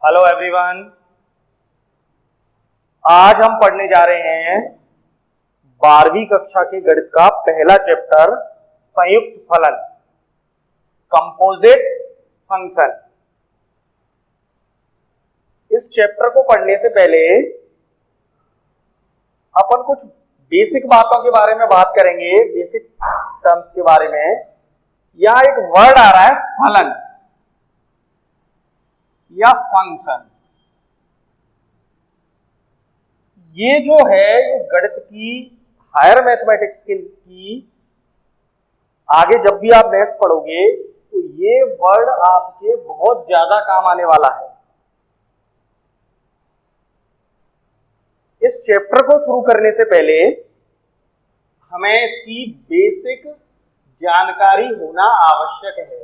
Hello everyone. आज हम पढ़ने जा रहे हैं 12वीं कक्षा के गणित का पहला चैप्टर संयुक्त फलन, कंपोजिट फंक्शन। इस चैप्टर को पढ़ने से पहले अपन कुछ बेसिक बातों के बारे में बात करेंगे, बेसिक टर्म्स के बारे में। यहां एक वर्ड आ रहा है फलन या फंक्शन। ये जो है ये गणित की हायर मैथमेटिक्स की आगे जब भी आप मैथ पढ़ोगे तो ये वर्ड आपके बहुत ज्यादा काम आने वाला है। इस चैप्टर को शुरू करने से पहले हमें इसकी बेसिक जानकारी होना आवश्यक है।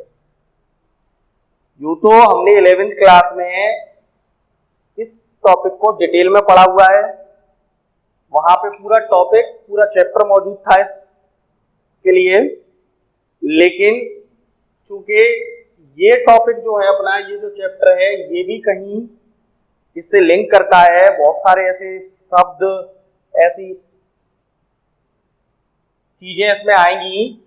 यूं तो हमने 11वीं क्लास में इस टॉपिक को डिटेल में पढ़ा हुआ है, वहां पे पूरा टॉपिक पूरा चैप्टर मौजूद था इसके लिए। लेकिन चूंकि ये टॉपिक जो है अपना, ये जो चैप्टर है ये भी कहीं इससे लिंक करता है। बहुत सारे ऐसे शब्द, ऐसी चीजें इसमें आएंगी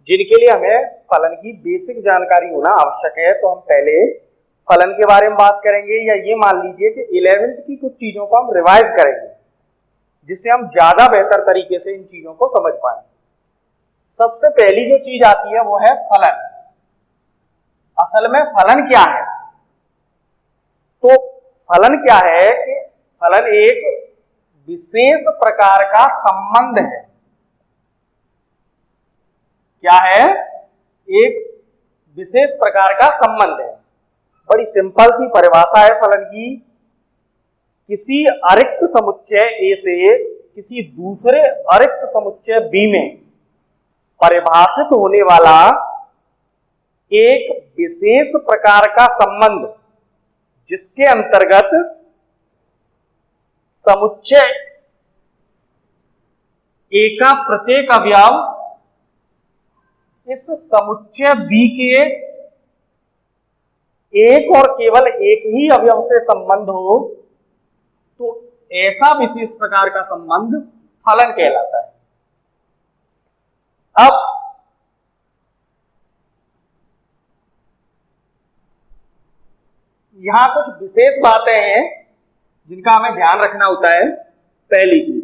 जिनके लिए हमें फलन की बेसिक जानकारी होना आवश्यक है। तो हम पहले फलन के बारे में बात करेंगे, या ये मान लीजिए कि 11वीं की कुछ चीजों को हम रिवाइज करेंगे जिससे हम ज्यादा बेहतर तरीके से इन चीजों को समझ पाए। सबसे पहली जो चीज आती है वो है फलन। असल में फलन क्या है? तो फलन क्या है कि फलन एक विशेष प्रकार का संबंध है। क्या है? एक विशेष प्रकार का संबंध है। बड़ी सिंपल सी परिभाषा है फलन की। किसी अरिक्त समुच्चय ए से किसी दूसरे अरिक्त समुच्चय बी में परिभाषित होने वाला एक विशेष प्रकार का संबंध, जिसके अंतर्गत समुच्चय ए का प्रत्येक अवयव इस समुच्चय बी के एक और केवल एक ही अवयव से संबंध हो, तो ऐसा विशेष प्रकार का संबंध फलन कहलाता है। अब यहां कुछ विशेष बातें हैं जिनका हमें ध्यान रखना होता है। पहली चीज,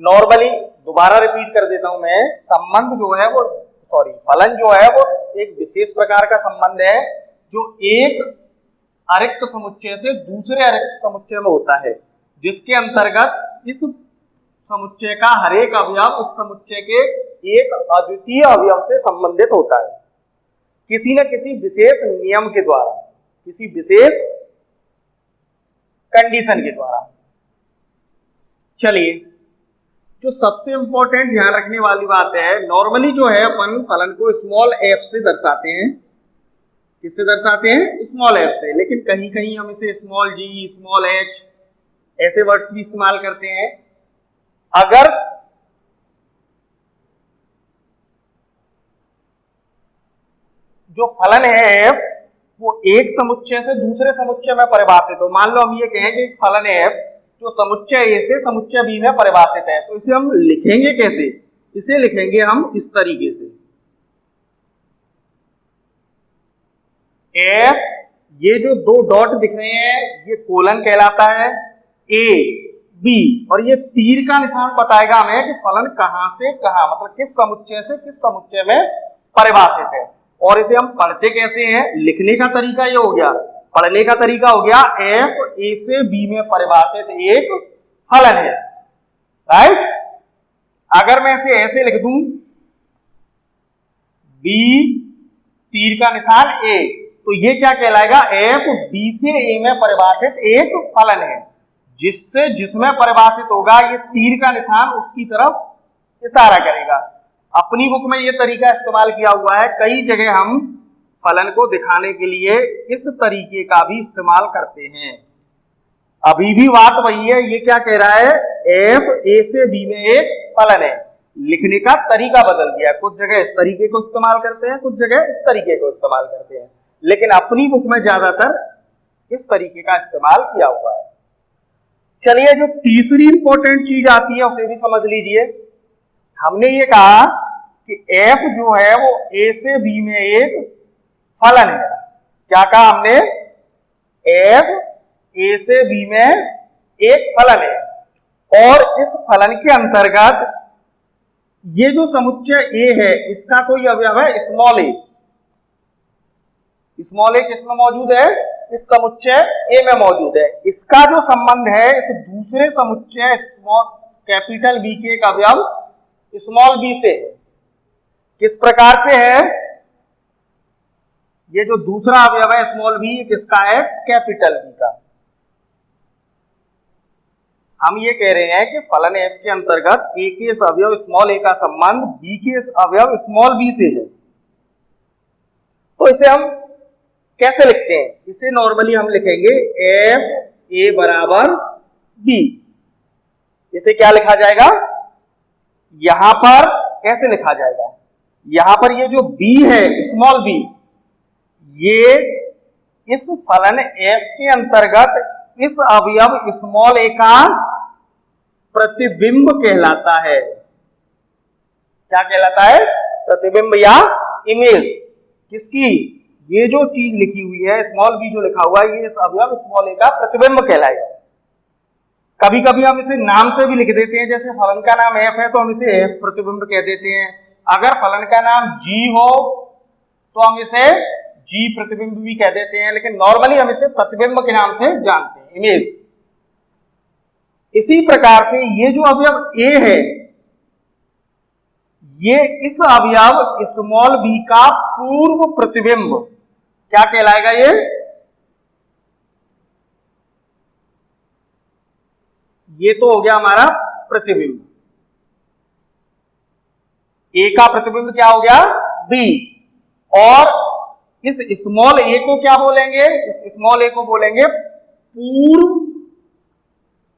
नॉर्मली दोबारा रिपीट कर देता हूं मैं, संबंध जो है वो फलन जो है वो एक विशेष प्रकार का संबंध है जो एक अरिक्त समुच्चय से दूसरे अरिक्त समुच्चय में होता है, जिसके अंतर्गत इस समुच्चय का हर एक अवयव उस समुच्चय के एक अद्वितीय अवयव से संबंधित होता है, किसी न किसी विशेष नियम के द्वारा, किसी विशेष कंडीशन के द्वारा। चलिए, जो सबसे इंपॉर्टेंट ध्यान रखने वाली बात है, नॉर्मली जो है अपन फलन को स्मॉल एफ से दर्शाते हैं। किससे दर्शाते हैं? स्मॉल एफ से। लेकिन कहीं कहीं हम इसे स्मॉल जी, स्मॉल एच ऐसे वर्ड्स भी इस्तेमाल करते हैं। अगर जो फलन है वो एक समुच्चय से दूसरे समुच्चय में परिभाषित हो, मान लो हम ये कहें कि फलन है जो समुच्चय ए से समुच्चय बी में परिभाषित है, तो इसे हम लिखेंगे कैसे? इसे लिखेंगे हम इस तरीके से, एफ, ये जो दो डॉट दिख रहे हैं ये कोलन कहलाता है, ए बी, और ये तीर का निशान बताएगा हमें कि फलन कहां से कहां, मतलब किस समुच्चय से किस समुच्चय में परिभाषित है। और इसे हम पढ़ते कैसे हैं? लिखने का तरीका ये हो गया, पढ़ने का तरीका हो गया, एफ ए से बी में परिभाषित एक फलन है, राइट। अगर मैं इसे ऐसे लिख दूं, बी तीर का निशान ए, तो ये क्या कहलाएगा? एफ बी से ए में परिभाषित एक फलन है, जिसमें परिभाषित होगा ये तीर का निशान उसकी तरफ इशारा करेगा। अपनी बुक में ये तरीका इस्तेमाल किया हुआ है, कई जगह हम फलन को दिखाने के लिए इस तरीके का भी इस्तेमाल करते हैं। अभी भी बात वही है, ये क्या कह रहा है? एफ ए से बी में एक फलन है, लिखने का तरीका बदल दिया, कुछ जगह इस तरीके को इस्तेमाल करते हैं, कुछ जगह इस तरीके को इस्तेमाल करते हैं, लेकिन अपनी बुक में ज्यादातर इस तरीके का इस्तेमाल किया हुआ है। चलिए जो तीसरी इंपॉर्टेंट चीज आती है उसे भी समझ लीजिए। हमने ये कहा कि f जो है वो a से b में एक फलन है। क्या कहा हमने? f a से b में एक फलन है और इस फलन के अंतर्गत ये जो समुच्चय a है इसका कोई अवयव है स्मॉल a। स्मॉल a किसमें मौजूद है? इस समुच्चय a में मौजूद है। इसका जो संबंध है इस दूसरे समुच्चय स्मॉल कैपिटल B के एक अवयव स्मॉल b से है। किस प्रकार से है? ये जो दूसरा अवयव है स्मॉल b किसका है? कैपिटल B का। हम ये कह रहे हैं कि फलन f के अंतर्गत a के इस अवयव स्मॉल a का संबंध b के इस अवयव स्मॉल b से है। तो इसे हम कैसे लिखते हैं? इसे नॉर्मली हम लिखेंगे f a बराबर b। इसे क्या लिखा जाएगा? यहां पर कैसे लिखा जाएगा? यहां पर ये जो b है स्मॉल b, ये इस फलन f के अंतर्गत इस अवयव स्मॉल a का प्रतिबिंब कहलाता है। क्या कहलाता है? प्रतिबिंब या इमेज। किसकी? ये जो चीज लिखी हुई है स्मॉल b जो लिखा हुआ है ये इस अवयव स्मॉल a का प्रतिबिंब कहलाएगा। कभी कभी हम इसे नाम से भी लिख देते हैं, जैसे फलन का नाम f है तो हम इसे f प्रतिबिंब कह देते हैं। अगर फलन का नाम g हो तो हम इसे g प्रतिबिंब भी कह देते हैं, लेकिन नॉर्मली हम इसे प्रतिबिंब के नाम से जानते हैं, इमेज। इसी प्रकार से ये जो अवयव a है ये इस अवयव स्मॉल b का पूर्व प्रतिबिंब क्या कहलाएगा? ये तो हो गया हमारा प्रतिबिंब। a का प्रतिबिंब क्या हो गया? b। और इस स्मॉल a को क्या बोलेंगे? इस स्मॉल a को बोलेंगे पूर्व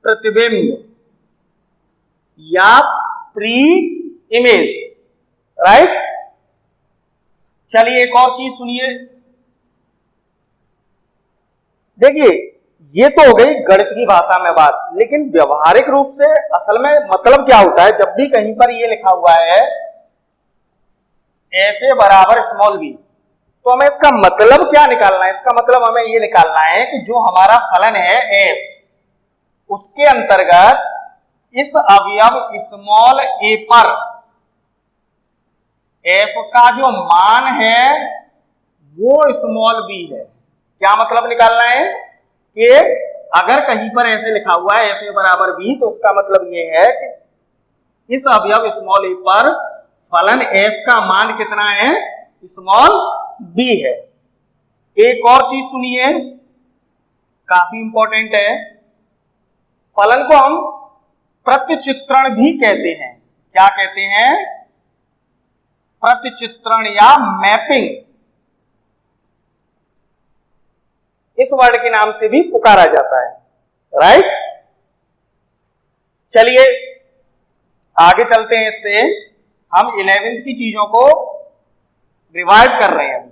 प्रतिबिंब या प्री इमेज, राइट। चलिए एक और चीज सुनिए। देखिए ये तो हो गई गणित की भाषा में बात, लेकिन व्यवहारिक रूप से असल में मतलब क्या होता है? जब भी कहीं पर ये लिखा हुआ है f a बराबर स्मॉल b, तो हमें इसका मतलब क्या निकालना है? इसका मतलब हमें ये निकालना है कि जो हमारा फलन है f, उसके अंतर्गत इस अवयव स्मॉल a पर f का जो मान है वो स्मॉल b है। क्या मतलब निकालना है कि अगर कहीं पर ऐसे लिखा हुआ है f a बराबर b, तो उसका मतलब ये है कि इस अवयव स्मॉल a पर फलन f का मान कितना है? स्मॉल b है। एक और चीज सुनिए, काफी इंपॉर्टेंट है। फलन को हम प्रतिचित्रण भी कहते हैं। क्या कहते हैं? प्रतिचित्रण या मैपिंग, इस वर्ड के नाम से भी पुकारा जाता है, राइट। चलिए आगे चलते हैं। इससे हम 11वीं की चीजों को रिवाइज कर रहे हैं।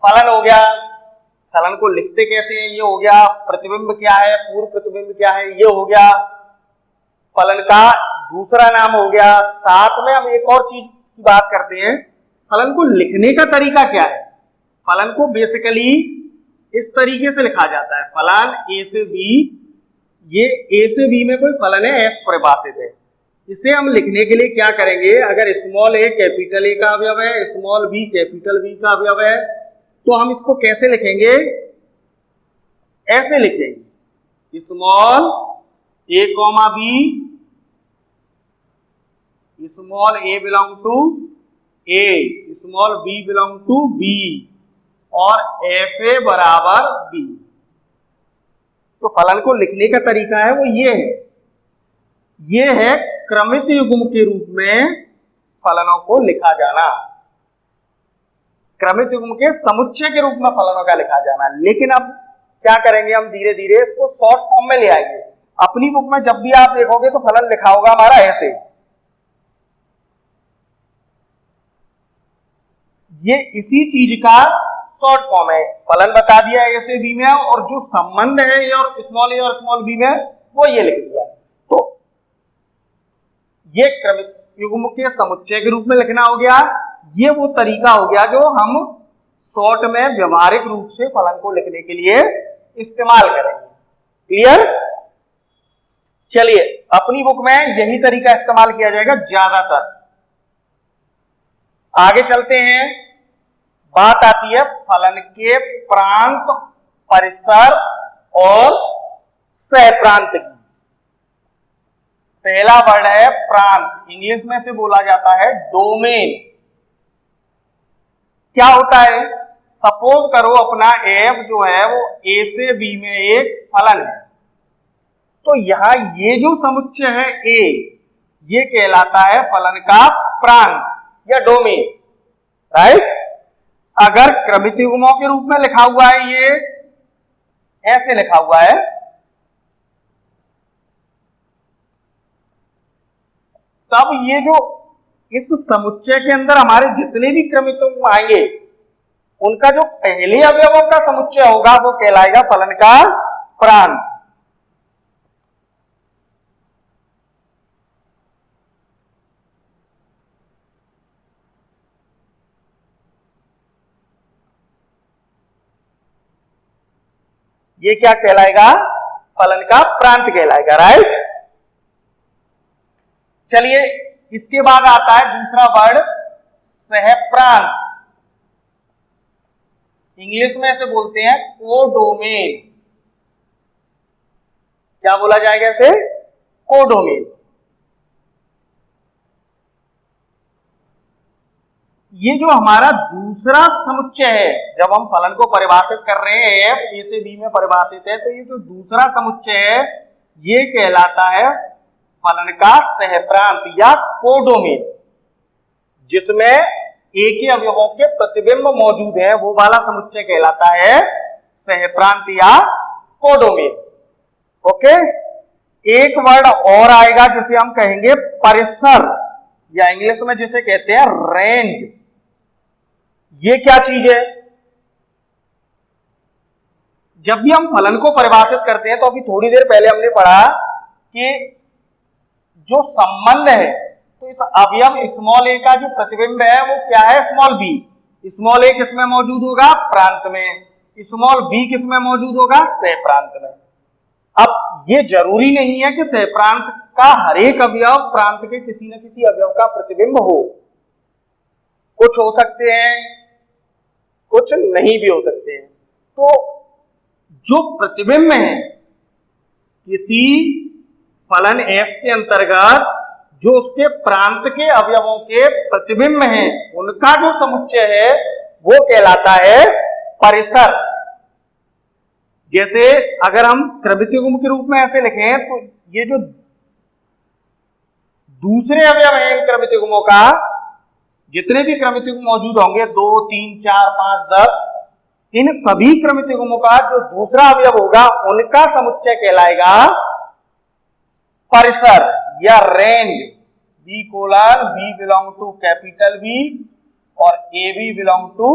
फलन हो गया, फलन को लिखते कैसे हैं ये हो गया, प्रतिबिंब क्या है, पूर्व प्रतिबिंब क्या है ये हो गया, फलन का दूसरा नाम हो गया। साथ में हम एक और चीज की बात करते हैं, फलन को लिखने का तरीका क्या है। फलन को बेसिकली इस तरीके से लिखा जाता है, फलन a से b, ये a से b में कोई फलन है f परिभाषित है। इसे हम लिखने के लिए क्या करेंगे? अगर स्मॉल a कैपिटल A का अवयव है, स्मॉल b कैपिटल B का अवयव है, तो हम इसको कैसे लिखेंगे? ऐसे लिखेंगे, small a comma b, small a belong to a, small b belong to b, और f a बराबर b। तो फलन को लिखने का तरीका है वो ये है क्रमित युग्म के रूप में फलनों को लिखा जाना, क्रमित युग्म के समुच्चय के रूप में फलनों का लिखा जाना। लेकिन अब क्या करेंगे? हम धीरे धीरे इसको शॉर्ट फॉर्म में ले आएंगे। अपनी बुक में जब भी आप देखोगे तो फलन लिखा होगा हमारा ऐसे, ये इसी चीज का शॉर्ट फॉर्म है। फलन बता दिया ए से बी में, और जो संबंध है ए और स्मॉल बी में वो ये लिख दिया। तो ये क्रमिक युग्म के समुच्चय के रूप में लिखना हो गया। ये वो तरीका हो गया जो हम शॉर्ट में व्यवहारिक रूप से फलन को लिखने के लिए इस्तेमाल करेंगे। क्लियर? चलिए, अपनी बुक में यही तरीका इस्तेमाल किया जाएगा ज्यादातर। आगे चलते हैं। बात आती है फलन के प्रांत, परिसर और सहप्रांत की। पहला वर्ड है प्रांत, इंग्लिश में से बोला जाता है डोमेन। क्या होता है? सपोज करो अपना एफ जो है वो ए से बी में एक फलन है, तो यहां ये जो समुच्चय है ए, ये कहलाता है फलन का प्रांत या डोमेन, राइट? अगर क्रमित युग्मों के रूप में लिखा हुआ है, ये ऐसे लिखा हुआ है, तब ये जो इस समुच्चय के अंदर हमारे जितने भी क्रमित युग्म आएंगे, उनका जो पहले अवयवों का समुच्चय होगा वो कहलाएगा फलन का प्रांत। ये क्या कहलाएगा? फलन का प्रांत कहलाएगा, राइट? चलिए, इसके बाद आता है दूसरा वर्ड सहप्रांत। इंग्लिश में इसे बोलते हैं कोडोमेन। क्या बोला जाएगा इसे? कोडोमेन। ये जो हमारा दूसरा समुच्चय है, जब हम फलन को परिभाषित कर रहे हैं, एफ ए से बी में परिभाषित है, तो ये जो दूसरा समुच्चय है ये कहलाता है फलन का सहप्रांत या कोडोमेन, जिसमें ए के अवयवों के प्रतिबिंब मौजूद है, वो वाला समुच्चय कहलाता है सहप्रांत या कोडोमेन। ओके, एक वर्ड और आएगा जिसे हम कहेंगे परिसर, या इंग्लिश में जिसे कहते हैं रेंज। ये क्या चीज है? जब भी हम फलन को परिभाषित करते हैं, तो अभी थोड़ी देर पहले हमने पढ़ा कि जो संबंध है, तो इस अवयव स्मॉल ए का जो प्रतिबिंब है वो क्या है? Small B. स्मॉल ए किसमें मौजूद होगा? प्रांत में। स्मॉल बी किसमें मौजूद होगा? सहप्रांत में। अब ये जरूरी नहीं है कि सहप्रांत का हर एक अवयव प्रांत के किसी न किसी अवयव का प्रतिबिंब हो। कुछ हो सकते हैं, कुछ नहीं भी हो सकते हैं। तो जो प्रतिबिंब है किसी फलन f के अंतर्गत, जो उसके प्रांत के अवयवों के प्रतिबिंब हैं, उनका जो समुच्चय है वो कहलाता है परिसर। जैसे अगर हम क्रमित युग्म के रूप में ऐसे लिखें, तो ये जो दूसरे अवयव हैं इन क्रमित युग्मों का, जितने भी क्रमित युग्म मौजूद होंगे 2, 3, 4, 5, 10, इन सभी क्रमित युग्मों का जो दूसरा अवयव होगा उनका समुच्चय कहलाएगा परिसर या range. B colon B belong to capital B और A B belong to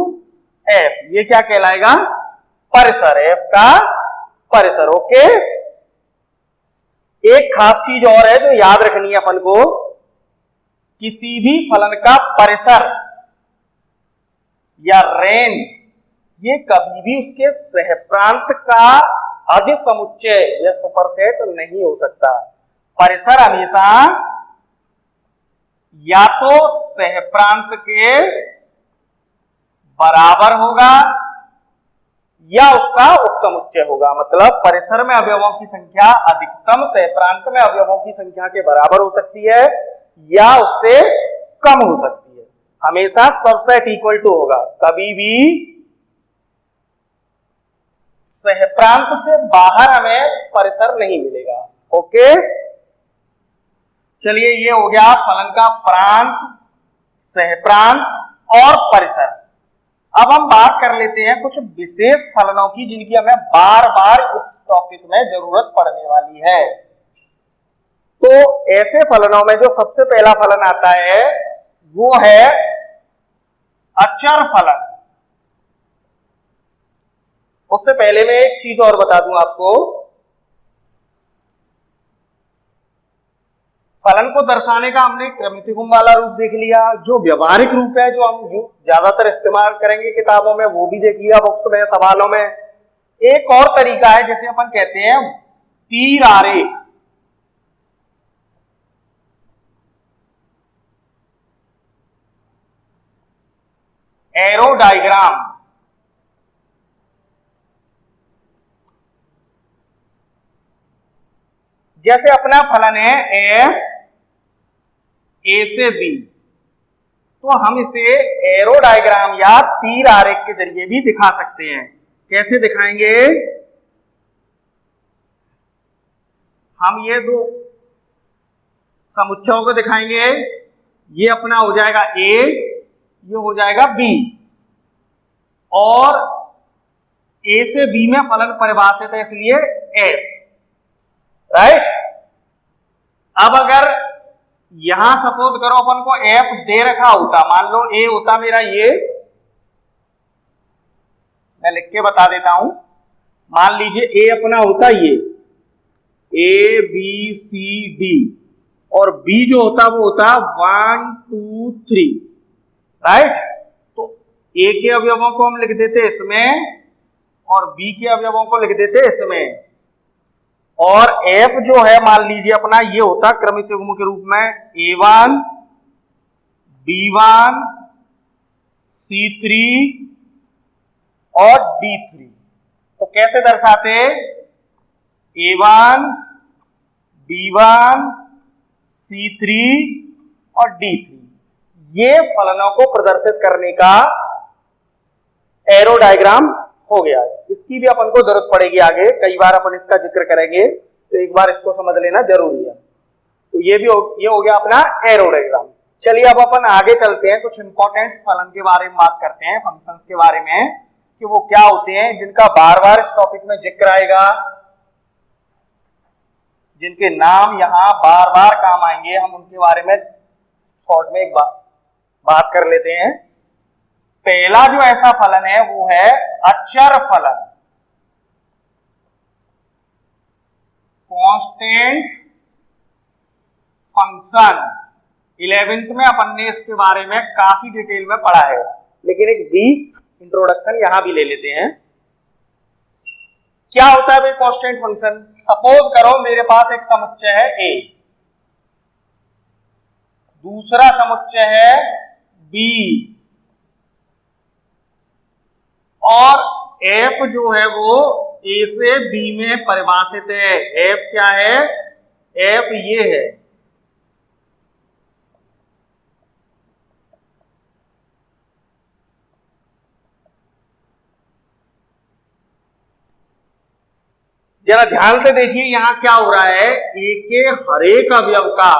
F, ये क्या कहलाएगा? परिसर, एफ का परिसर। ओके, एक खास चीज और है जो याद रखनी है अपन को, किसी भी फलन का परिसर या रेंज ये कभी भी उसके सहप्रांत का अधिसमुच्चय या सुपरसेट नहीं हो सकता। परिसर हमेशा या तो सहप्रांत के बराबर होगा या उसका उपसमुच्चय होगा। मतलब परिसर में अवयवों की संख्या अधिकतम सहप्रांत में अवयवों की संख्या के बराबर हो सकती है या उससे कम हो सकती है। हमेशा सबसेट इक्वल टू होगा, कभी भी सहप्रांत से बाहर हमें परिसर नहीं मिलेगा। ओके, चलिए, ये हो गया फलन का प्रांत, सहप्रांत और परिसर। अब हम बात कर लेते हैं कुछ विशेष फलनों की, जिनकी हमें बार बार इस टॉपिक में जरूरत पड़ने वाली है। तो ऐसे फलनों में जो सबसे पहला फलन आता है वो है अचर फलन। उससे पहले मैं एक चीज और बता दूं आपको, फलन को दर्शाने का हमने क्रमितिकुम वाला रूप देख लिया, जो व्यवहारिक रूप है जो हम ज्यादातर इस्तेमाल करेंगे किताबों में वो भी देख लिया, बुक्स में, सवालों में। एक और तरीका है जिसे अपन कहते हैं तीर आरेख। Arrow diagram. जैसे अपना फलन है एफ ए से बी, तो हम इसे एरो डायग्राम या तीर आरेख के जरिए भी दिखा सकते हैं। कैसे दिखाएंगे? हम ये दो समुच्चयों को दिखाएंगे, ये अपना हो जाएगा ए, ये हो जाएगा बी, और ए से बी में फलन परिभाषित है इसलिए एफ, राइट। अब अगर यहां सपोज करो अपन को एफ दे रखा होता, मान लो ए होता मेरा ये, मैं लिख के बता देता हूं, मान लीजिए ए अपना होता ये ए बी सी डी, और बी जो होता वो होता 1 2 3, राइट। तो ए के अवयवों को हम लिख देते इसमें और बी के अवयवों को लिख देते इसमें, और एफ जो है मान लीजिए अपना ये होता क्रमिक युग्म के रूप में A1 B1 C3 और D3। तो कैसे दर्शाते? A1 B1 C3 और D3, ये फलनों को प्रदर्शित करने का एरो डायग्राम हो गया है। इसकी भी अपन को जरूरत पड़ेगी आगे, कई बार अपन इसका जिक्र करेंगे, तो एक बार इसको समझ लेना जरूरी है। तो ये हो गया अपना एरो डायग्राम। चलिए अब अपन आगे चलते हैं, कुछ इंपॉर्टेंट फलन के बारे में बात करते हैं, फंक्शंस के बारे में कि वो क्या होते हैं, जिनका बार बार इस टॉपिक में जिक्र आएगा, जिनके नाम यहाँ बार बार काम आएंगे, हम उनके बारे में शॉर्ट में एक बात कर लेते हैं। पहला जो ऐसा फलन है वो है अचर फलन, कांस्टेंट फंक्शन। 11th में अपन ने इसके बारे में काफी डिटेल में पढ़ा है, लेकिन एक ब्रीफ इंट्रोडक्शन यहां भी ले लेते हैं। क्या होता है भाई कांस्टेंट फंक्शन? सपोज करो मेरे पास एक समुच्चय है ए, दूसरा समुच्चय है बी, और एफ जो है वो ए से बी में परिभाषित है। एफ क्या है? एफ ये है, जरा ध्यान से देखिए यहां क्या हो रहा है, ए के हर एक अवयव का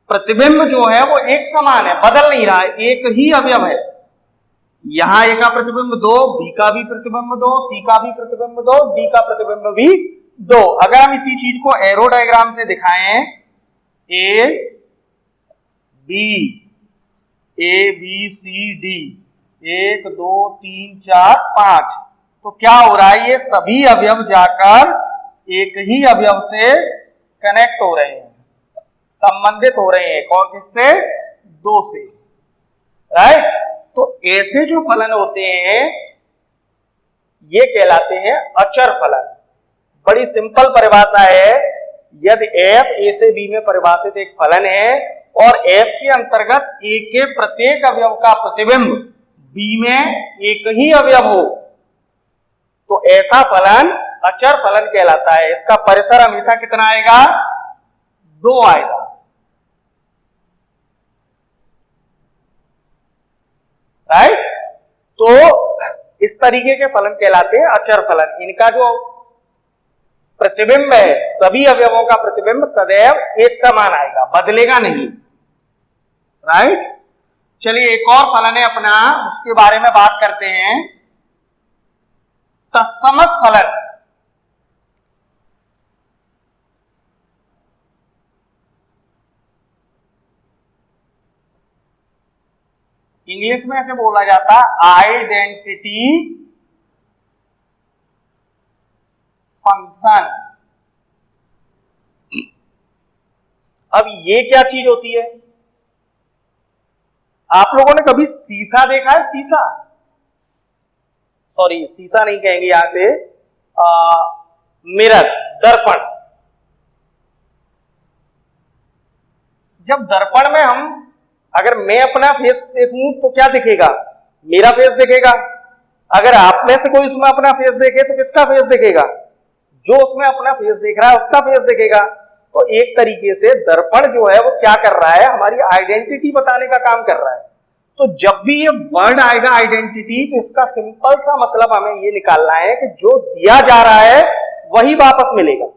प्रतिबिंब जो है वो एक समान है, बदल नहीं रहा है, एक ही अवयव है। यहां ए का प्रतिबिंब 2, बी का भी प्रतिबिंब 2, सी का भी प्रतिबिंब 2, डी का प्रतिबिंब भी 2। अगर हम इसी चीज को एरो डायग्राम से दिखाएं, ए बी सी डी, 1 2 3 4 5, तो क्या हो रहा है, ये सभी अवयव जाकर एक ही अवयव से कनेक्ट हो रहे हैं, संबंधित हो रहे हैं। कौन किससे? 2 से, राइट। तो ऐसे जो फलन होते हैं ये कहलाते हैं अचर फलन। बड़ी सिंपल परिभाषा है, यदि f a से b में परिभाषित एक फलन है और f के अंतर्गत a के प्रत्येक अवयव का प्रतिबिंब b में एक ही अवयव हो, तो ऐसा फलन अचर फलन कहलाता है। इसका परिसर हमेशा कितना आएगा? 2 आएगा, राइट। तो इस तरीके के फलन कहलाते हैं अचर फलन। इनका जो प्रतिबिंब है, सभी अवयवों का प्रतिबिंब सदैव एक समान आएगा, बदलेगा नहीं, राइट। चलिए एक और फलन है अपना, उसके बारे में बात करते हैं, तत्समक फलन। इंग्लिश में ऐसे बोला जाता है आइडेंटिटी फंक्शन। अब ये क्या चीज होती है? आप लोगों ने कभी शीशा देखा है? शीशा, सॉरी शीशा नहीं कहेंगे यहां से, मिरर, दर्पण। जब दर्पण में हम, अगर मैं अपना फेस देखूं तो क्या दिखेगा? मेरा फेस दिखेगा। अगर आप में से कोई उसमें अपना फेस देखे तो किसका फेस दिखेगा? जो उसमें अपना फेस देख रहा है उसका फेस दिखेगा। तो एक तरीके से दर्पण जो है वो क्या कर रहा है? हमारी आइडेंटिटी बताने का काम कर रहा है। तो जब भी ये वर्ड आएगा आइडेंटिटी, तो इसका सिंपल सा मतलब हमें ये निकालना है कि जो दिया जा रहा है वही वापस मिलेगा।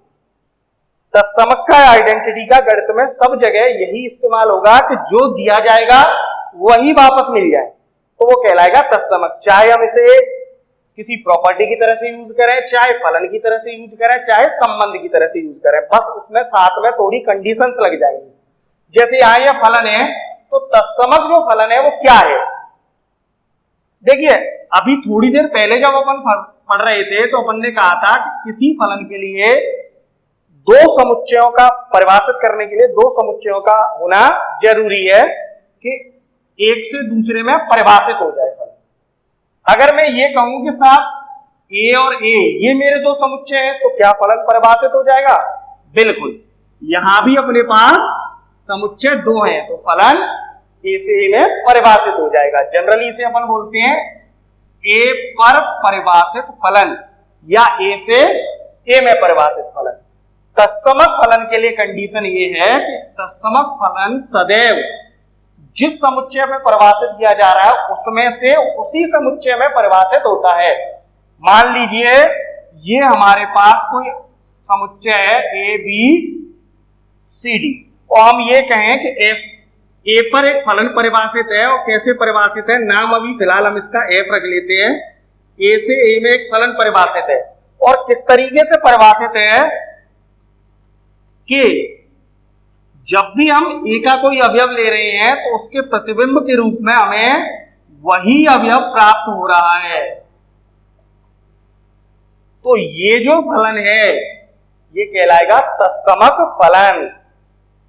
तत्समक का आइडेंटिटी का गणित में सब जगह यही इस्तेमाल होगा कि जो दिया जाएगा वही वापस मिल जाए, तो वो कहलाएगा तत्समक। चाहे हम इसे किसी प्रॉपर्टी की तरह से यूज करें, चाहे फलन की तरह से यूज करें, चाहे संबंध की तरह से यूज करें, बस उसमें साथ में थोड़ी कंडीशंस लग जाएंगी। जैसे यहां ये फलन है, तो तत्समक जो फलन है वो क्या है? देखिए, अभी थोड़ी देर पहले जब अपन पढ़ रहे थे तो अपन ने कहा था कि किसी फलन के लिए दो समुच्चयों का परिभाषित करने के लिए दो समुच्चयों का होना जरूरी है कि एक से दूसरे में परिभाषित हो जाए फलन। अगर मैं ये कहूं कि साहब ए और ए ये मेरे दो समुच्चय हैं, तो क्या फलन परिभाषित हो जाएगा? बिल्कुल। यहां भी अपने पास समुच्चय दो हैं, तो फलन ए से ए में परिभाषित हो जाएगा। जनरली इसे अपन बोलते हैं ए पर परिभाषित फलन या ए से ए में परिभाषित फलन। तत्समक फलन के लिए कंडीशन ये है कि तत्समक फलन सदैव जिस समुच्चय में परिभाषित किया जा रहा है उसमें से उसी समुच्चय में परिभाषित होता है। मान लीजिए ये हमारे पास कोई समुच्चय है ए बी सी डी, और हम ये कहें कि ए पर एक फलन परिभाषित है, और कैसे परिभाषित है? नाम अभी फिलहाल हम इसका एफ रख लेते हैं। ए से ए में एक फलन परिभाषित है, और किस तरीके से परिभाषित है कि जब भी हम ए का कोई अवयव ले रहे हैं तो उसके प्रतिबिंब के रूप में हमें वही अवयव प्राप्त हो रहा है। तो ये जो फलन है ये कहलाएगा तत्समक फलन।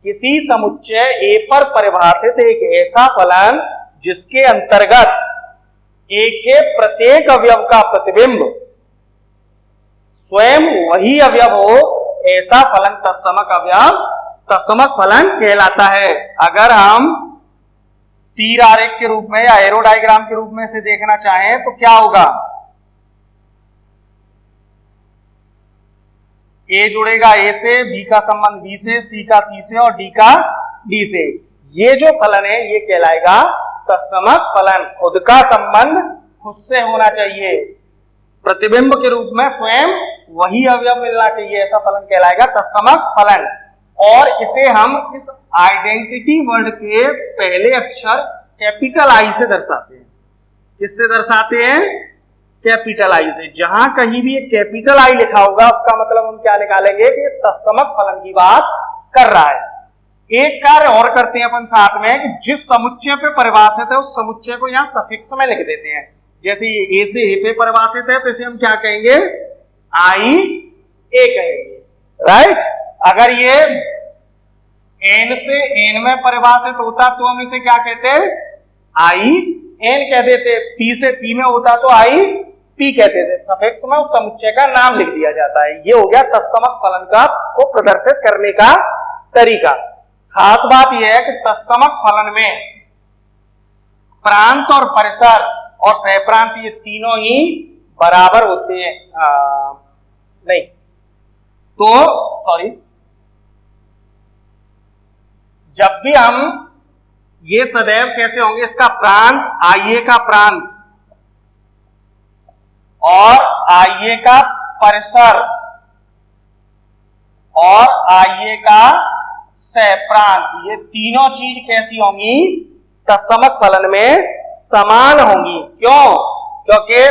किसी समुच्चय ए पर परिभाषित एक ऐसा फलन जिसके अंतर्गत ए के प्रत्येक अवयव का प्रतिबिंब स्वयं वही अवयव हो, ऐसा फलन तत्समक फलन कहलाता है। अगर हम तीर आरेख के रूप में या एरो डायग्राम के रूप में इसे देखना चाहें तो क्या होगा? ए जुड़ेगा ए से, बी का संबंध बी से, सी का सी से और डी का डी से। ये जो फलन है ये कहलाएगा तत्समक फलन। खुद का संबंध खुद से होना चाहिए, प्रतिबिंब के रूप में स्वयं वही अवयव मिलना चाहिए, ऐसा फलन कहलाएगा तत्समक फलन। और इसे हम इस आइडेंटिटी वर्ड के पहले अक्षर कैपिटल आई से दर्शाते हैं। किससे दर्शाते हैं? कैपिटल आई से। जहां कहीं भी एक कैपिटल आई लिखा होगा उसका मतलब हम क्या निकालेंगे कि तत्समक फलन की बात कर रहा है। एक कार्य और करते हैं अपन साथ में कि जिस समुच्चय पे परिभाषित है उस समुच्चय को यहाँ सफिक्स में लिख देते हैं। जैसे ए से ए पे परिभाषित है तो इसे हम क्या कहेंगे? आई ए कहेंगे, राइट। अगर ये एन से एन में परिभाषित होता तो हम इसे क्या कहते? आई एन कह देते। पी से पी में होता तो आई पी कहते थे। सफिक्स में उस समुच्चय का नाम लिख दिया जाता है। ये हो गया तत्समक फलन का को प्रदर्शित करने का तरीका। खास बात यह है कि तत्समक फलन में प्रांत और परिसर और सहप्रांत ये तीनों ही बराबर होते हैं। नहीं तो सॉरी, जब भी हम ये सदैव कैसे होंगे? इसका प्रांत आइए का प्रांत और आइए का परिसर और आइए का सहप्रांत, ये तीनों चीज कैसी होंगी? तत्समक फलन में समान होंगी। क्यों? क्योंकि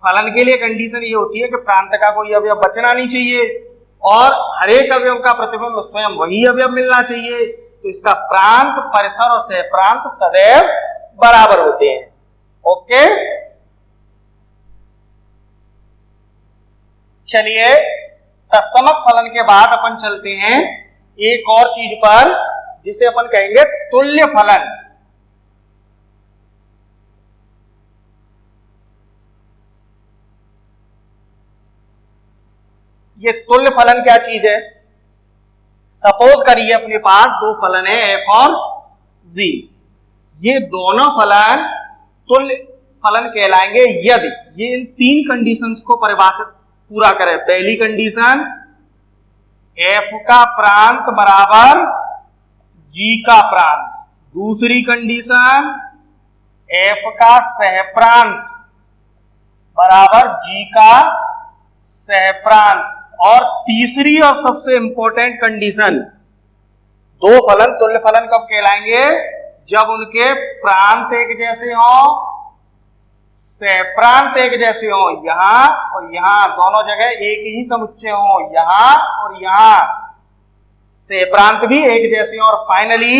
फलन के लिए कंडीशन ये होती है कि प्रांत का कोई अवयव बचना नहीं चाहिए और हर एक अवयव का प्रतिबिंब स्वयं वही अवयव मिलना चाहिए। तो इसका प्रांत, परिसर और सहप्रांत सदैव बराबर होते हैं। ओके, चलिए तत्समक फलन के बाद अपन चलते हैं एक और चीज पर जिसे अपन कहेंगे तुल्य फलन। ये तुल्य फलन क्या चीज है? सपोज करिए अपने पास दो फलन है एफ और जी, ये दोनों फलन तुल्य फलन कहलाएंगे यदि ये इन तीन कंडीशंस को परिभाषित पूरा करें। पहली कंडीशन, एफ का प्रांत बराबर जी का प्रांत। दूसरी कंडीशन, एफ का सहप्रांत बराबर जी का सहप्रांत। और तीसरी और सबसे इंपॉर्टेंट कंडीशन, दो फलन तुल्य फलन कब कहलाएंगे? जब उनके प्रांत एक जैसे हो, सहप्रांत एक जैसे हो, यहां और यहां दोनों जगह एक ही समुच्चय हो, यहां और यहां सहप्रांत भी एक जैसे हो। और फाइनली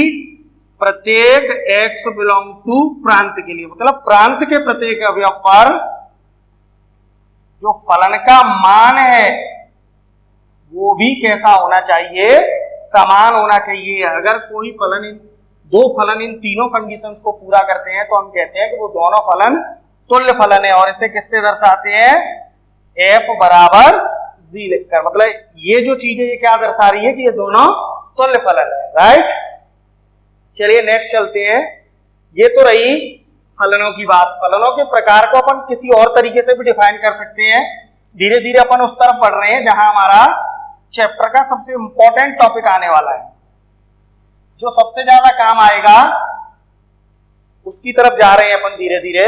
प्रत्येक x बिलोंग टू प्रांत के लिए, मतलब प्रांत के प्रत्येक अवयव पर जो फलन का मान है वो भी कैसा होना चाहिए? समान होना चाहिए। अगर कोई फलन दो फलन इन तीनों कंडीशंस को पूरा करते हैं तो हम कहते हैं कि वो दोनों फलन तुल्य फलन है। और इसे किससे दर्शाते हैं? एफ बराबर जी लिखकर। मतलब ये जो चीज है ये क्या दर्शा रही है कि ये दोनों तुल्य फलन है। राइट, चलिए नेक्स्ट चलते हैं। ये तो रही फलनों की बात। फलनों के प्रकार को अपन किसी और तरीके से भी डिफाइन कर सकते हैं। धीरे धीरे अपन उस तरफ बढ़ रहे हैं जहां हमारा चैप्टर का सबसे इंपॉर्टेंट टॉपिक आने वाला है, जो सबसे ज्यादा काम आएगा, उसकी तरफ जा रहे हैं अपन धीरे धीरे।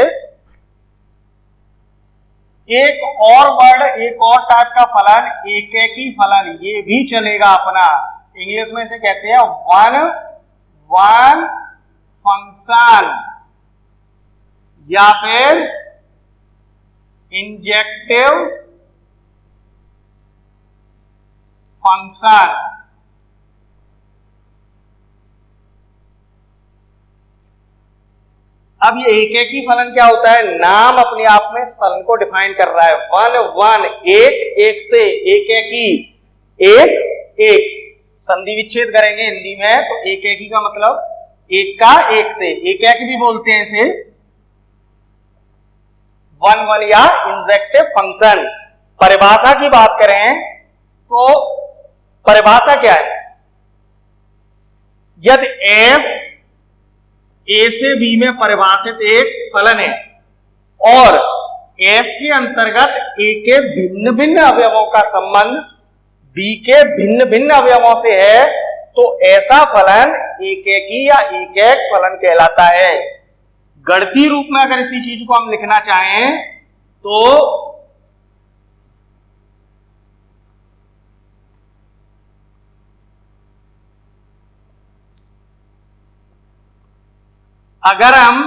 एक और वर्ड, एक और टाइप का फलन, एकेकी फलन, ये भी चलेगा अपना। इंग्लिश में इसे कहते हैं वन फंक्शन या फिर इंजेक्टिव फंक्शन। अब ये एक ही फलन क्या होता है? नाम अपने आप में फलन को डिफाइन कर रहा है। वन वन, एक एक से, एक एक संधि विच्छेद करेंगे हिंदी में तो एक ही का मतलब एक का एक से, एक भी बोलते हैं इसे। वन वन या इंजेक्टिव फंक्शन। परिभाषा की बात करें तो परिभाषा क्या है? यदि f a से b में परिभाषित एक फलन है और f के अंतर्गत a के भिन्न भिन्न अवयवों का संबंध b के भिन्न भिन्न अवयवों से है तो ऐसा फलन एकेकी या एक फलन कहलाता है। गणितीय रूप में अगर इसी चीज को हम लिखना चाहें तो अगर हम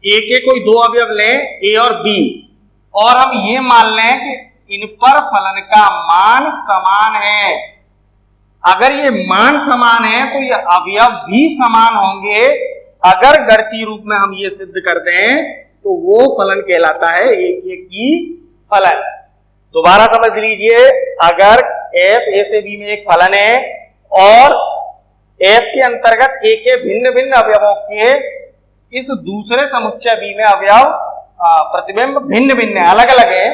ए के कोई दो अवयव लें ए और बी और हम ये मान लें कि इन पर फलन का मान समान है, अगर ये मान समान है तो ये अवयव भी समान होंगे। अगर गणितीय रूप में हम ये सिद्ध कर दें तो वो फलन कहलाता है एकेकी फलन। दोबारा समझ लीजिए, अगर f a से b में एक फलन है और f के अंतर्गत a के भिन्न भिन्न अवयवों के इस दूसरे समुच्चय b में अवयव प्रतिबिंब भिन्न भिन्न है, अलग अलग है,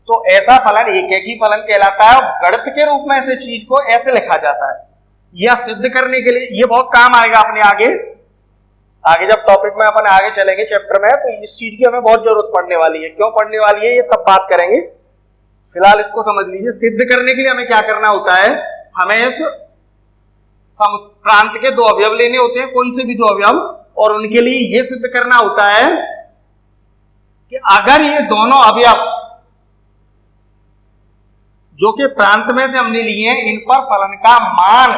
तो ऐसा फलन एकेकी फलन कहलाता है। गणित के रूप में ऐसे चीज को ऐसे लिखा जाता है। यह सिद्ध करने के लिए ये बहुत काम आएगा अपने आगे जब टॉपिक में अपन आगे चलेंगे चैप्टर में, तो इस चीज की हमें बहुत जरूरत पड़ने वाली है। क्यों पड़ने वाली है ये तब बात करेंगे, फिलहाल इसको समझ लीजिए। सिद्ध करने के लिए हमें क्या करना होता है? हमें इस प्रांत के दो अवयव लेने होते हैं, कौन से भी दो अवयव, और उनके लिए ये सिद्ध करना होता है कि अगर ये दोनों अवयव जो कि प्रांत में से हमने लिए हैं इन पर फलन का मान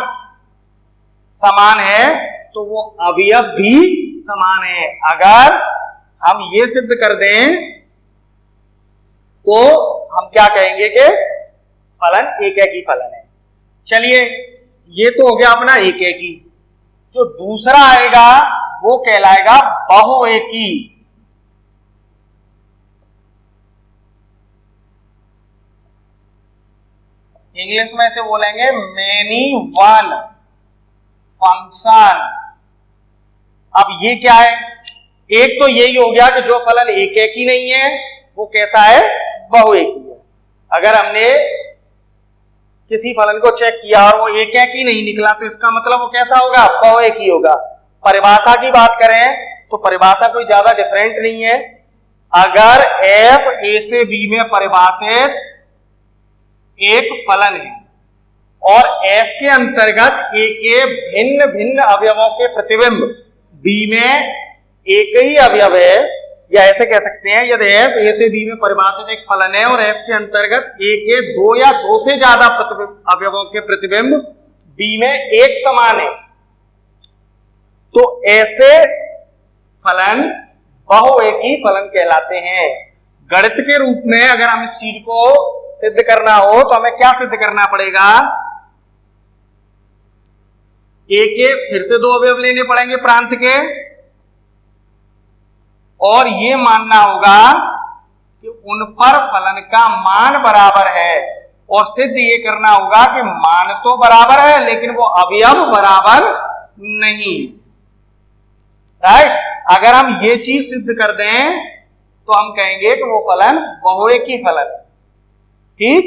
समान है तो वो अवयव भी समान है। अगर हम ये सिद्ध कर दें तो हम क्या कहेंगे कि फलन एकेकी फलन है। चलिए ये तो हो गया अपना एकेकी। जो दूसरा आएगा वो कहलाएगा बहुएकी। इंग्लिश में से बोलेंगे मेनी वन फंक्शन। अब ये क्या है? एक तो यही हो गया कि जो फलन एक एक ही नहीं है वो कैसा है? बहुएकी है। अगर हमने किसी फलन को चेक किया और वो एक एक ही नहीं निकला तो इसका मतलब वो कैसा होगा? बहुएकी होगा। परिभाषा की बात करें तो परिभाषा कोई ज्यादा डिफरेंट नहीं है। अगर f a से b में परिभाषित एक फलन है और f के अंतर्गत a के भिन्न भिन्न अवयवों के प्रतिबिंब b में एक ही अवयव है, या ऐसे कह सकते हैं यदि f a से b में परिभाषित एक फलन है और f के अंतर्गत a के दो या दो से ज्यादा अवयवों के प्रतिबिंब b में एक समान है, तो ऐसे फलन बहुएकी फलन कहलाते हैं। गणित के रूप में अगर हम इस चीज को सिद्ध करना हो तो हमें क्या सिद्ध करना पड़ेगा? a के फिर से दो अवयव लेने पड़ेंगे प्रांत के, और ये मानना होगा कि उन पर फलन का मान बराबर है, और सिद्ध ये करना होगा कि मान तो बराबर है लेकिन वो अवयव बराबर नहीं। राइट? अगर हम ये चीज सिद्ध कर दें तो हम कहेंगे कि वो फलन बहुएकी फलन है। ठीक?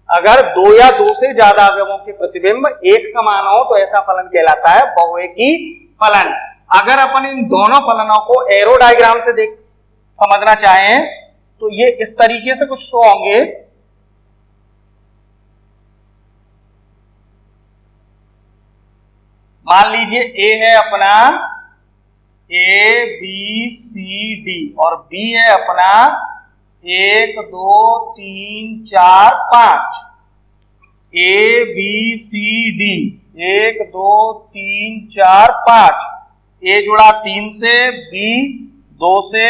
अगर दो या दो से ज्यादा अवयवों के प्रतिबिंब एक समान हो तो ऐसा फलन कहलाता है बहुएकी फलन। अगर अपन इन दोनों फलनों को एरो डायग्राम से देख समझना चाहें तो ये इस तरीके से कुछ शो होंगे। मान लीजिए A है अपना A B C D और B है अपना 1 2 3 4 5। A B C D 1 2 3 4 5। A जुड़ा 3 से, B 2 से,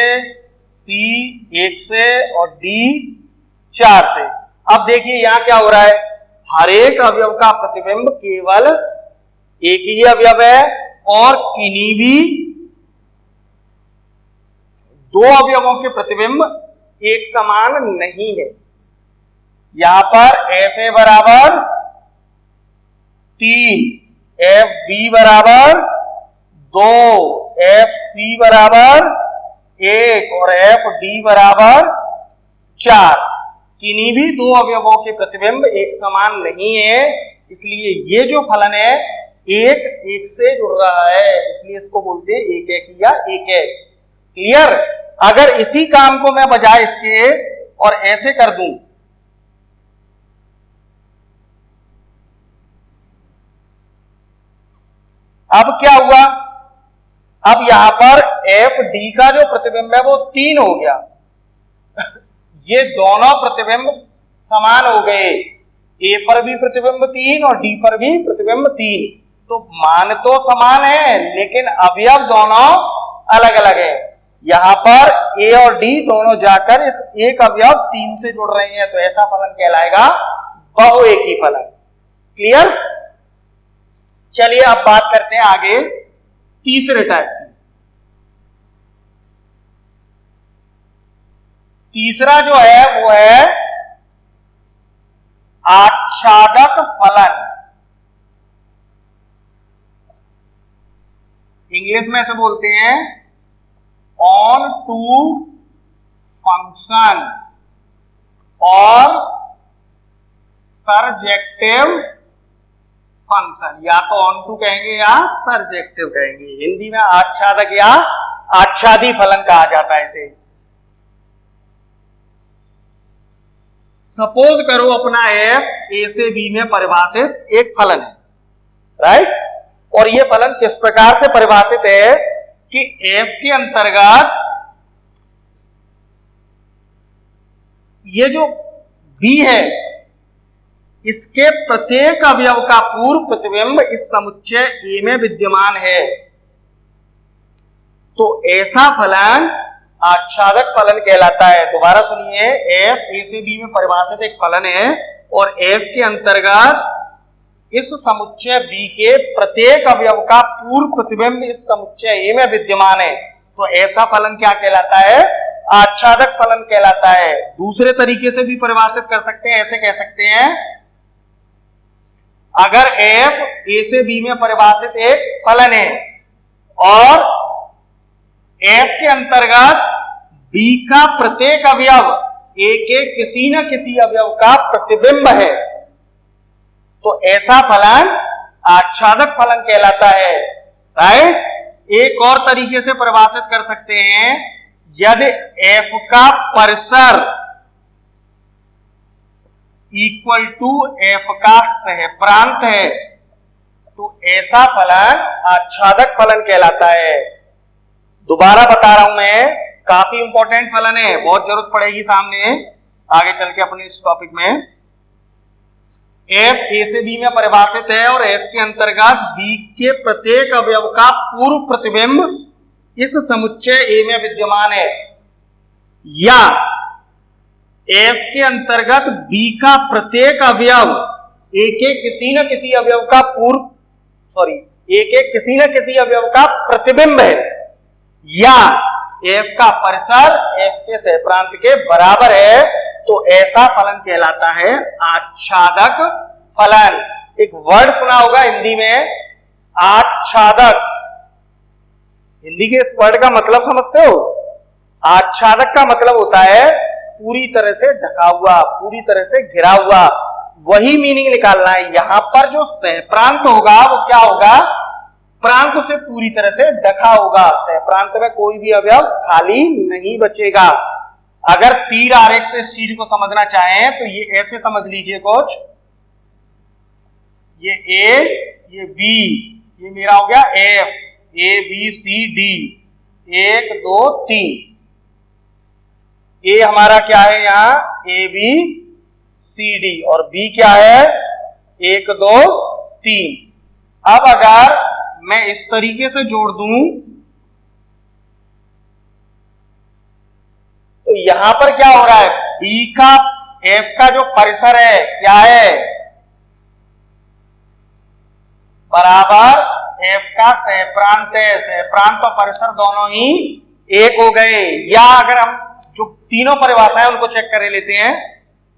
C 1 से और D 4 से। अब देखिए यहां क्या हो रहा है? हर एक अवयव का प्रतिबिंब केवल एक ही अवयव है और किन्हीं भी दो अवयवों के प्रतिबिंब एक समान नहीं है। यहां पर FA बराबर 3, FB बराबर 2, FC बराबर 1 और FD बराबर 4। किन्हीं भी दो अवयवों के प्रतिबिंब एक समान नहीं है, इसलिए ये जो फलन है एक एक से जुड़ रहा है, इसलिए इसको बोलते हैं एक एक या एक एक। क्लियर? अगर इसी काम को मैं बजाय इसके और ऐसे कर दूं, अब क्या हुआ? अब यहां पर FD का जो प्रतिबिंब है वो 3 हो गया। ये दोनों प्रतिबिंब समान हो गए, A पर भी प्रतिबिंब 3 और D पर भी प्रतिबिंब 3। तो मान तो समान है लेकिन अवयव दोनों अलग अलग है। यहां पर A और D दोनों जाकर इस एक अवयव 3 से जुड़ रहे हैं, तो ऐसा फलन कहलाएगा बहुएकी फलन। क्लियर? चलिए अब बात करते हैं आगे तीसरे टाइप की। तीसरा जो है वो है आच्छादक फलन। इंग्लिश में से बोलते हैं ऑन टू फंक्शन और सरजेक्टिव फंक्शन, या तो ऑन टू कहेंगे या सरजेक्टिव कहेंगे। हिंदी में आच्छादक या आच्छादी फलन कहा जाता है इसे। सपोज करो अपना f A से B में परिभाषित एक फलन है, राइट? और ये फलन किस प्रकार से परिभाषित है कि f के अंतर्गत ये जो B है इसके प्रत्येक अवयव का पूर्व प्रतिबिंब इस समुच्चय A में विद्यमान है, तो ऐसा फलन आच्छादक फलन कहलाता है। दोबारा सुनिए, f A से B में परिभाषित एक फलन है और f के अंतर्गत इस समुच्चय बी के प्रत्येक अवयव का पूर्व प्रतिबिंब इस समुच्चय ए में विद्यमान है, तो ऐसा फलन क्या कहलाता है? आच्छादक फलन कहलाता है। दूसरे तरीके से भी परिभाषित कर सकते हैं, ऐसे कह सकते हैं, अगर f ए से बी में परिभाषित एक फलन है और f के अंतर्गत b का प्रत्येक अवयव a के किसी न किसी अवयव का प्रतिबिंब है, तो ऐसा फलन आच्छादक फलन कहलाता है। राइट? एक और तरीके से परिभाषित कर सकते हैं, यदि f का परिसर इक्वल टू f का सहप्रांत है, तो ऐसा फलन आच्छादक फलन कहलाता है। दोबारा बता रहा हूं मैं, काफी इंपॉर्टेंट फलन है, बहुत जरूरत पड़ेगी सामने आगे चल के अपने इस टॉपिक में। f a से b में परिभाषित है और f के अंतर्गत b के प्रत्येक अवयव का पूर्व प्रतिबिंब इस समुच्चय a में विद्यमान है, या f के अंतर्गत b का प्रत्येक अवयव a के किसी न किसी अवयव का a के किसी न किसी अवयव का प्रतिबिंब है, या f का परिसर f के सहप्रांत के बराबर है, तो ऐसा फलन कहलाता है आच्छादक फलन। एक वर्ड सुना होगा हिंदी में, आच्छादक। हिंदी के इस वर्ड का मतलब समझते हो? आच्छादक का मतलब होता है पूरी तरह से ढका हुआ, पूरी तरह से घिरा हुआ, वही मीनिंग निकालना है। यहां पर जो सहप्रांत होगा वो क्या होगा? प्रांत से पूरी तरह से ढका होगा, सहप्रांत में कोई भी अवयव खाली नहीं बचेगा। अगर तीर आरेख से इस चीज को समझना चाहें तो ये ऐसे समझ लीजिए कुछ, ये ए, ये बी, ये मेरा हो गया F, A B C D, 1 2 3। A हमारा क्या है यहां? ए बी सी डी, और बी क्या है? 1 2 3। अब अगर मैं इस तरीके से जोड़ दूं तो यहां पर क्या हो रहा है? बी का एफ का जो परिसर है क्या है? बराबर एफ का सहप्रांत है। सहप्रांत और परिसर दोनों ही एक हो गए। या अगर हम जो तीनों परिभाषाएं उनको चेक कर लेते हैं,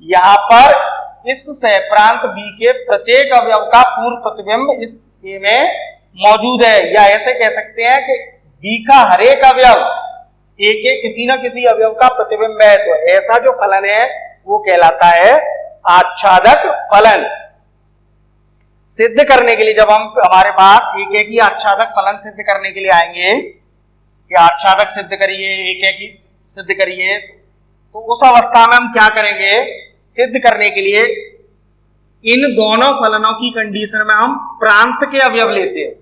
यहां पर इस सहप्रांत बी के प्रत्येक अवयव का पूर्व प्रतिबिंब इस ए में मौजूद है, या ऐसे कह सकते हैं कि बी का हर एक अवयव ए के किसी न किसी अवयव का प्रतिबिंब है, तो ऐसा जो फलन है वो कहलाता है आच्छादक फलन। सिद्ध करने के लिए जब हम हमारे पास एक ही आच्छादक फलन सिद्ध करने के लिए आएंगे कि आच्छादक सिद्ध करिए, एक ही सिद्ध करिए, तो उस अवस्था में हम क्या करेंगे? सिद्ध करने के लिए इन दोनों फलनों की कंडीशन में हम प्रांत के अवयव लेते हैं,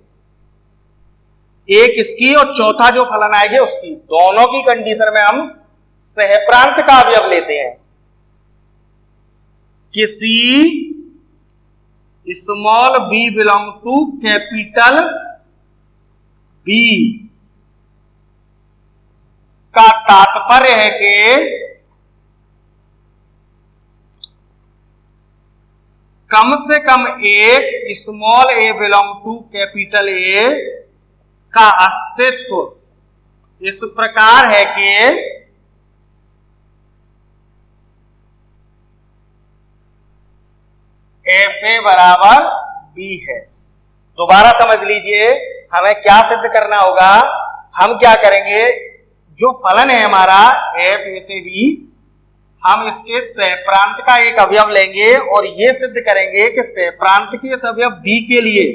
एक इसकी और चौथा जो फलन आएगी उसकी, दोनों की कंडीशन में हम सहप्रांत का अवयव लेते हैं। किसी small b belong to capital B का तात्पर्य है कि कम से कम एक small a belong to capital A का अस्तित्व इस प्रकार है कि fa बराबर b है। दोबारा समझ लीजिए, हमें क्या सिद्ध करना होगा? हम क्या करेंगे? जो फलन है हमारा f a से b, हम इसके सहप्रांत का एक अवयव लेंगे और ये सिद्ध करेंगे कि सहप्रांत के इस अवयव b के लिए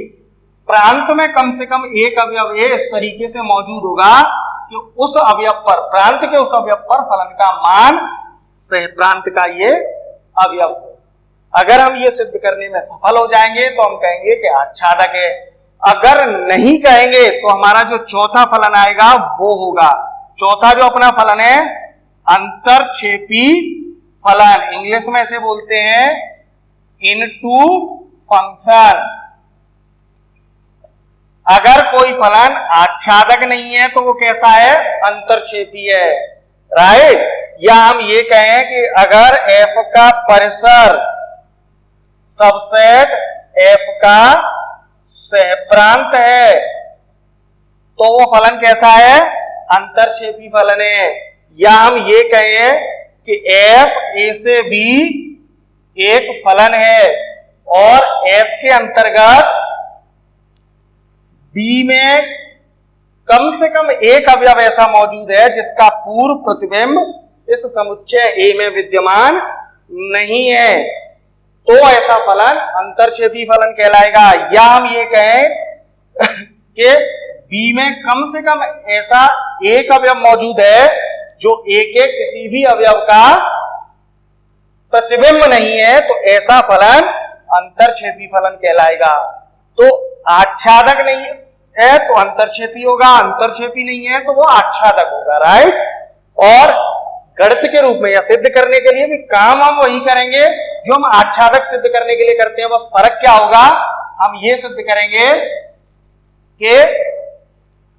प्रांत में कम से कम एक अवयव ए इस तरीके से मौजूद होगा कि उस अवयव पर, प्रांत के उस अवयव पर फलन का मान सहप्रांत का ये अवयव हो। अगर हम ये सिद्ध करने में सफल हो जाएंगे तो हम कहेंगे कि आच्छादक है। अगर नहीं कहेंगे तो हमारा जो चौथा फलन आएगा वो होगा, चौथा जो अपना फलन है अंतरक्षेपी फलन, इंग्लिश में इसे बोलते हैं इनटू फंक्शन। अगर कोई फलन आच्छादक नहीं है तो वो कैसा है? अंतरक्षेपी है। राइट? या हम ये कहें कि अगर f का परिसर सबसेट एफ का सहप्रांत है तो वो फलन कैसा है? अंतरक्षेपी फलन है। या हम ये कहें कि एफ ए से बी एक फलन है और एफ के अंतर्गत बी में कम से कम एक अवयव ऐसा मौजूद है जिसका पूर्व प्रतिबिंब इस समुच्चय ए में विद्यमान नहीं है, तो ऐसा फलन अंतरक्षेपी फलन कहलाएगा। या हम ये कहें कि बी में कम से कम ऐसा एक अवयव मौजूद है जो ए के किसी भी अवयव का प्रतिबिंब नहीं है, तो ऐसा फलन अंतरक्षेपी फलन कहलाएगा। तो आच्छादक नहीं है तो अंतरक्षेपी होगा, अंतरक्षेपी नहीं है तो वो आच्छादक होगा, राइट। और गणित के रूप में या सिद्ध करने के लिए भी काम हम वही करेंगे जो हम आच्छादक सिद्ध करने के लिए करते हैं। बस फर्क क्या होगा, हम ये सिद्ध करेंगे कि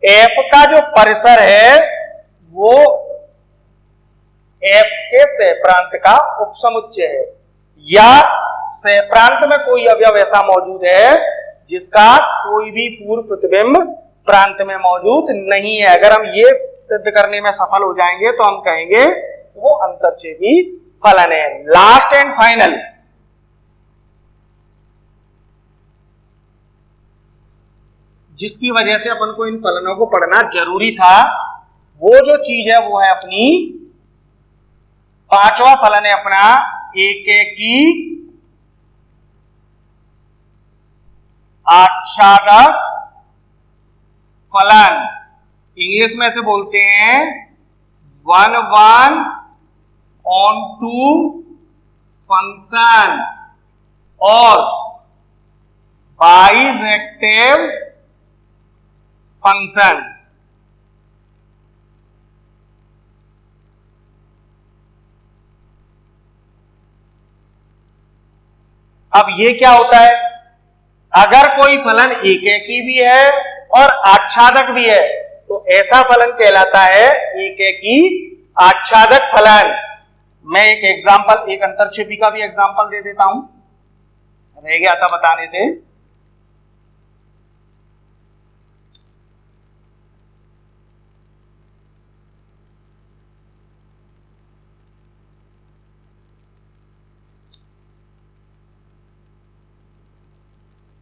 एफ का जो परिसर है वो एफ के सहप्रांत का उपसमुच्चय है, या सहप्रांत में कोई अवयव ऐसा मौजूद है जिसका कोई भी पूर्व प्रतिबिंब प्रांत में मौजूद नहीं है। अगर हम ये सिद्ध करने में सफल हो जाएंगे तो हम कहेंगे वो अंतरक्षेपी फलन है। लास्ट एंड फाइनल, जिसकी वजह से अपन को इन फलनों को पढ़ना जरूरी था, वो जो चीज है वो है अपनी पांचवा फलन है अपना एकेकी आच्छादक फलन। इंग्लिश में से बोलते हैं 1/1/2 फंक्शन और बाइजेक्टिव फंक्शन। अब ये क्या होता है, अगर कोई फलन एकेकी भी है और आच्छादक भी है तो ऐसा फलन कहलाता है एकेकी आच्छादक फलन। मैं एक एग्जांपल, एक अंतरक्षेपी का भी एग्जांपल दे देता हूं, रह गया था बताने से।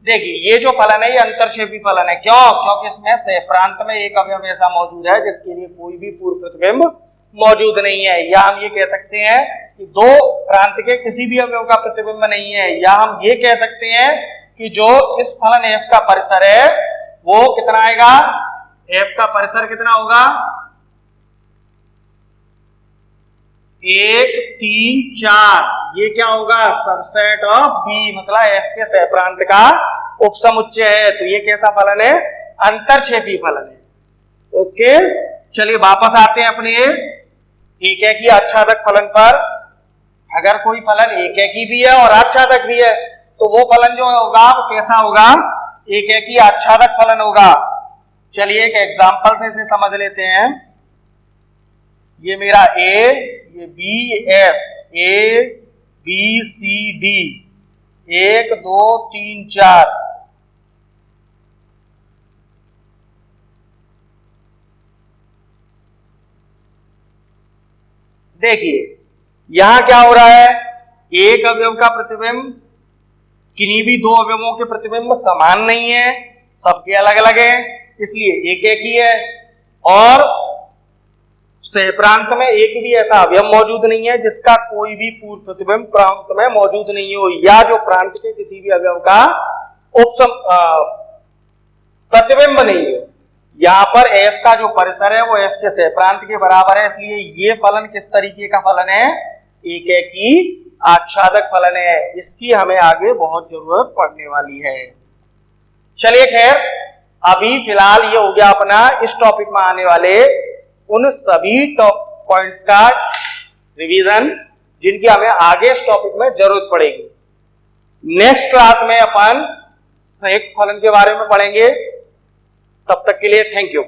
देखिए ये जो फलन है ये अंतरक्षेपी फलन है। क्यों? क्योंकि इसमें सहप्रांत में एक अवयव ऐसा मौजूद है जिसके लिए कोई भी पूर्व प्रतिबिंब मौजूद नहीं है। या हम ये कह सकते हैं कि दो प्रांत के किसी भी अवयव का प्रतिबिंब नहीं है। या हम ये कह सकते हैं कि जो इस फलन एफ का परिसर है वो कितना आएगा, एफ का परिसर कितना होगा, 1 3 4। ये क्या होगा, सबसेट ऑफ बी, मतलब एफ के सहप्रांत का उपसमुच्चय है। तो ये कैसा फलन है, अंतरक्षेपी फलन है। ओके, चलिए वापस आते हैं अपने एकेकी आच्छादक फलन पर। अगर कोई फलन एकेकी भी है और आच्छादक भी है तो वो फलन जो होगा वो कैसा होगा, एकेकी आच्छादक फलन होगा। चलिए एक एग्जांपल से इसे समझ लेते हैं। ये मेरा ए, ये B, F, A B C D, 1 2 3 4। देखिए यहां क्या हो रहा है, एक अवयव का प्रतिबिंब किन्हीं भी दो अवयवों के प्रतिबिंब समान नहीं है, सबके अलग अलग है, इसलिए एक एक ही है। और सहप्रांत में एक भी ऐसा अवयव मौजूद नहीं है जिसका कोई भी पूर्व प्रतिबिंब प्रांत में मौजूद नहीं हो, या जो प्रांत के किसी भी अवयव का प्रतिबिंब नहीं है। यहां पर एफ का जो परिसर है वो एफ के सहप्रांत के बराबर है, इसलिए ये फलन किस तरीके का फलन है, एकेकी आच्छादक फलन है। इसकी हमें आगे बहुत जरूरत पड़ने वाली है। चलिए खैर, अभी फिलहाल ये हो गया अपना इस टॉपिक में आने वाले उन सभी टॉप पॉइंट्स का रिवीजन जिनकी हमें आगे इस टॉपिक में जरूरत पड़ेगी। नेक्स्ट क्लास में अपन संयुक्त फलन के बारे में पढ़ेंगे। तब तक के लिए थैंक यू।